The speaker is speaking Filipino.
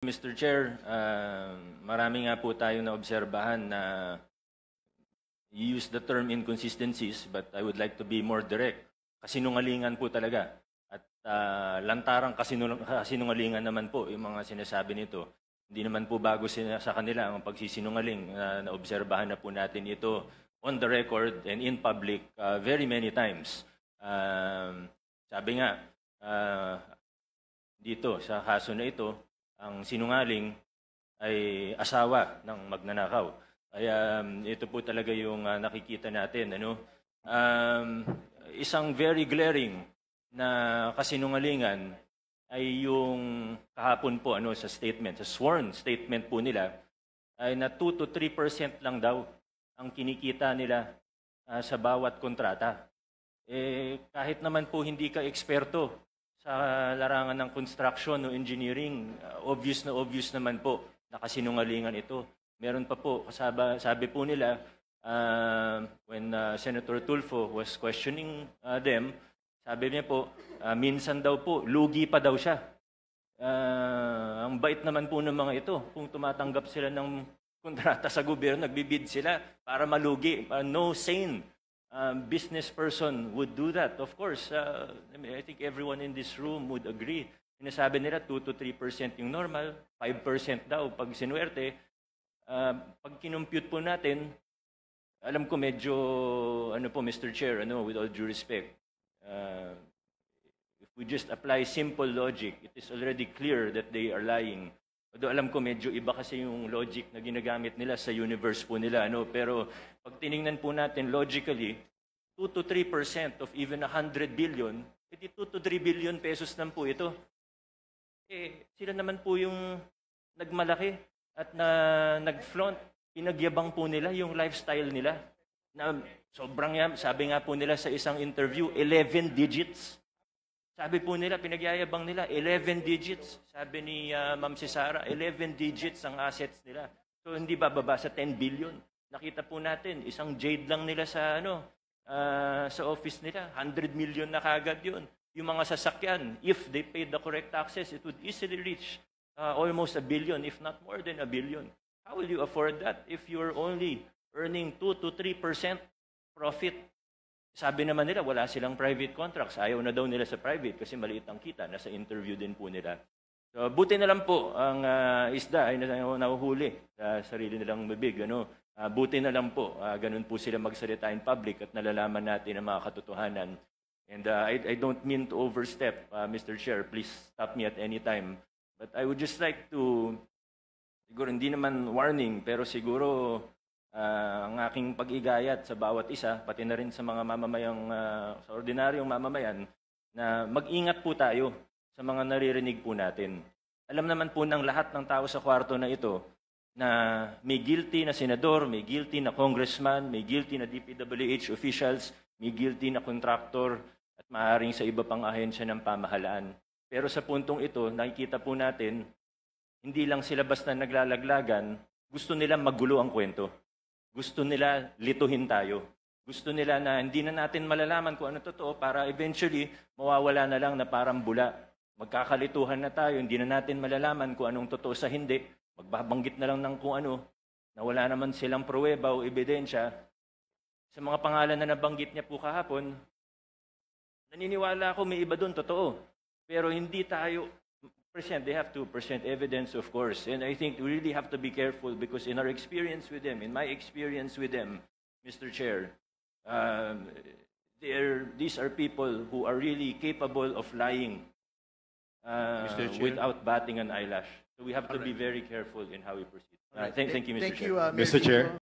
Mr. Chair, marami nga po tayong naobserbahan na you use the term inconsistencies, but I would like to be more direct. Kasinungalingan po talaga. At lantarang kasinungalingan naman po yung mga sinasabi nito. Hindi naman po bago sa kanila ang pagsisinungaling. Naobserbahan na po natin ito on the record and in public very many times. Sabi nga, dito sa kaso na ito, ang sinungaling ay asawa ng magnanakaw. Kaya ito po talaga yung nakikita natin. Isang very glaring na kasinungalingan ay yung kahapon po sa statement, sa sworn statement po nila, ay na 2 to 3% lang daw ang kinikita nila sa bawat kontrata. Kahit naman po hindi ka eksperto sa larangan ng construction o engineering, obvious naman po na kasinungalingan ito. Meron pa po, sabi po nila, when Senator Tulfo was questioning them, sabi niya po, minsan daw po, lugi pa daw siya. Ang bait naman po ng mga ito, kung tumatanggap sila ng kontrata sa gobyerno, nagbibid sila para malugi. No sane business person would do that. Of course, I think everyone in this room would agree. Sinasabi nila 2 to 3% yung normal, 5% daw pag sinuwerte. Pag kinumpute po natin, alam ko medyo, Mr. Chair, with all due respect, if we just apply simple logic, it is already clear that they are lying. Although alam ko medyo iba kasi yung logic na ginagamit nila sa universe po nila. Pero pag tiningnan po natin logically, 2 to 3% of even 100 billion, edi 2 to 3 billion pesos lang po ito. Sila naman po yung nagmalaki at nag-flaunt. Pinagyabang po nila yung lifestyle nila. Na sobrang sabi nga po nila sa isang interview, 11 digits. Sabi po nila, pinagyayabang nila, 11 digits. Sabi ni Ma'am Cesara, 11 digits ang assets nila. So hindi bababa sa 10 billion. Nakita po natin, isang jade lang nila sa sa office nila, 100 million na kagad yun. Yung mga sasakyan, if they paid the correct taxes, it would easily reach almost 1 billion, if not more than 1 billion. How will you afford that if you're only earning 2 to 3% profit? Sabi naman nila, wala silang private contracts. Ayaw na daw nila sa private kasi maliit ang kita. Nasa interview din po nila. So, buti na lang po ang isda ay nahuhuli sa sarili nilang bibig. Buti na lang po. Ganun po sila magsalita in public at nalalaman natin ang mga katotohanan. And I don't mean to overstep, Mr. Chair. Please stop me at any time. But I would just like to, siguro hindi naman warning, pero siguro ang aking pag-igayat sa bawat isa, pati na rin sa mga mamamayang, sa ordinaryong mamamayan, na mag-ingat po tayo sa mga naririnig po natin. Alam naman po ng lahat ng tao sa kwarto na ito na may guilty na senador, may guilty na congressman, may guilty na DPWH officials, may guilty na contractor, at maaaring sa iba pang ahensya ng pamahalaan. Pero sa puntong ito, nakikita po natin, hindi lang sila basta naglalaglagan, gusto nilang magulo ang kwento. Gusto nila lituhin tayo. Gusto nila na hindi na natin malalaman kung ano totoo para eventually mawawala na lang na parang bula. Magkakalituhan na tayo, hindi na natin malalaman kung anong totoo sa hindi. Magbabanggit na lang ng kung ano na wala naman silang pruweba o ebidensya. Sa mga pangalan na nabanggit niya po kahapon, naniniwala ako may iba doon, totoo. Pero hindi tayo they have to present evidence, of course. And I think we really have to be careful because in our experience with them, in my experience with them, Mr. Chair, these are people who are really capable of lying without batting an eyelash. So we have to be very careful in how we proceed. Thank you, Mr. Chair. Mr. Chair.